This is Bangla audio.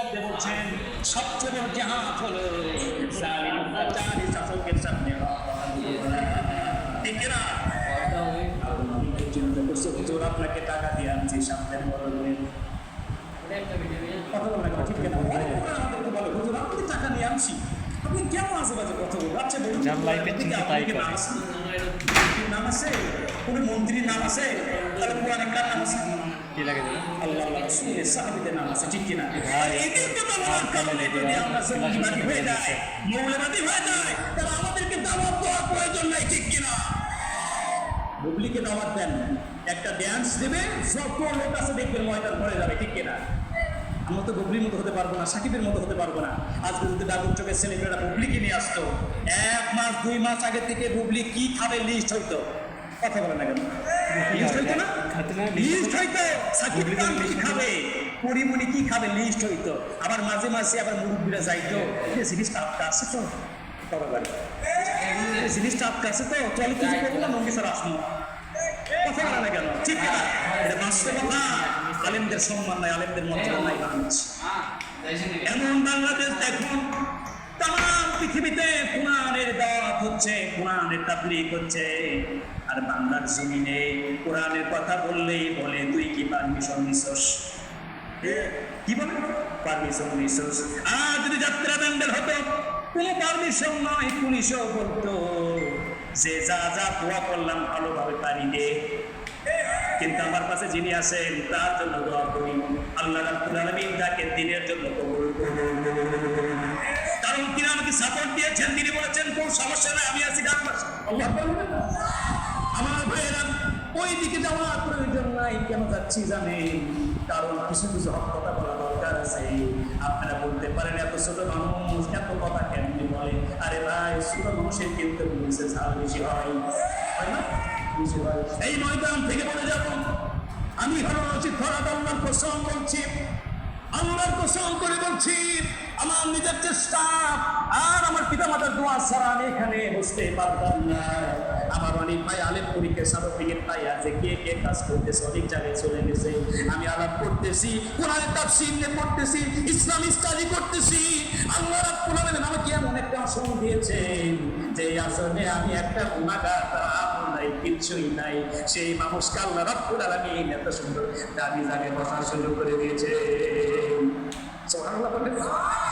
করতে বলছেন সবচেয়ে বড় জিহাদ হলো জালিম অত্যাচারী শাসকের সামনে ঠিক না? আপনাকে টাকা দিয়ে আনছি সামনের বদলে কথা বলে ঠিক না? আমাদেরকে বলে হুজুর আপনি টাকা নিয়ে আনছি, আপনি কেমন আশেপাশে কথা বলবেন? আচ্ছা বলুন নাম আছে, কোনো মন্ত্রীর নাম আছে, তাহলে কোরআনে কার নাম আছে? কি লাগে আল্লাহ রাসূলের সাহাবীদের নাম আছে, ঠিক কি না? এদেরকে বলার কারণে যদি আমরা জঙ্গিবাদী হয়ে যাই, মৌলবাদী হয়ে যাই, তাহলে আমাদেরকে দাওয়াত দেওয়ার প্রয়োজন নাই, ঠিক কি না? বুবলিকে দাওয়াত দেন, একটা ড্যান্স দেবে, যত লোক আছে দেখবেন ময়দান ভরে যাবে, ঠিক কি না? আমরা তো বুবলির মতো হতে পারবো না, সাকিবের মতো হতে পারবো না। আজকে যদি ডাকুর চোখের ছেলেমেয়েরা বুবলিকে নিয়ে আসতো, 1 মাস 2 মাস আগে থেকে বুবলি কি খাবে লিস্ট হইতো। কথা বলে না কেন? লিস্ট হইতো না? লিস্ট হইতো। সাকিব খান কি খাবে, পরিমণি কি খাবে লিস্ট হইতো। আবার মাঝে মাঝে আবার মুরব্বীরা যাইতো, এই জিনিসটা আপকা আছে তো বাবা, এই জিনিসটা আপকা আছে তো চলে কিছু করবো না, নঙ্গি স্যার আসবো। কথা বলে না কেন? ঠিক না? এটা বাস্তবতা। আলেমদের সম্মান নাই, আলেমদের মর্যাদা নাই বাংলাদেশ। এমন বাংলাদেশ দেখুন, তাম পৃথিবীতে কোরআনের দাওয়াত হচ্ছে, কোরআনের তাবলীগ হচ্ছে, আর বাংলার জমিনে কোরআনের কথা বললেই বলে তুই কি পারমিশন নিছস? কি বলে পারমিশন নিছস? আর যদি যাত্রা ব্যান্ডেল হতো, কোনো পারমিশন নয়, পুলিশও বলতো যে যা যা দোয়া করলাম ভালোভাবে পারি দে, কিন্তু আমার কাছে যিনি আছেন তার জন্য দোয়া করি, আল্লাহ রাব্বুল আলামিন তাকে দিনের জন্য কবুল করুন। কারণ তিনি আমাকে সাপোর্ট দিয়েছেন, তিনি বলেছেন কোন সমস্যা নাই, আমি আছি গান বাজা। আল্লাহ বলবেন না? আমার ভাইয়েরা ওই দিকে যাওয়ার প্রয়োজন নাই। কেন যাচ্ছি জানেন? কারণ কিছু কিছু হক কথা বলা দরকার আছে। আপনারা বলতে পারেন এত ছোট মানুষ এত কথা কেমনি বলে? আরে ভাই, ছোট মানুষের কিন্তু বলছে ঝাল বেশি হয় না? এই ময়দান থেকে বলে যাব, আমি হলো উচিত ধরা আল্লাহর কসম বলছি, আল্লাহর কসম করে বলছি, আমার নিজের চেষ্টা আর আমার পিতামাতার দোয়া ছাড়া আমি এখানে বসতে পারতাম না। আমার অনেক ভাই আলেম পরীক্ষা সার্টিফিকেট পাই আছে, কে কে কাজ করতেছে, অনেক জায়গায় চলে গেছে। আমি আলাপ করতেছি, কোরআনের তাফসীর নিয়ে পড়তেছি, ইসলাম স্টাডি করতেছি। আল্লাহ রাব্বুল আলামিন আমাকে এমন একটা আসন দিয়েছেন যে আসলে আমি একটা গুনাহগার, কিছুই নাই। সেই মানুষকে আল্লাহ রাব্বুল আলামিন এত সুন্দর দাবি জাগে বসা শুরু করে দিয়েছে। সুবহানাল্লাহ।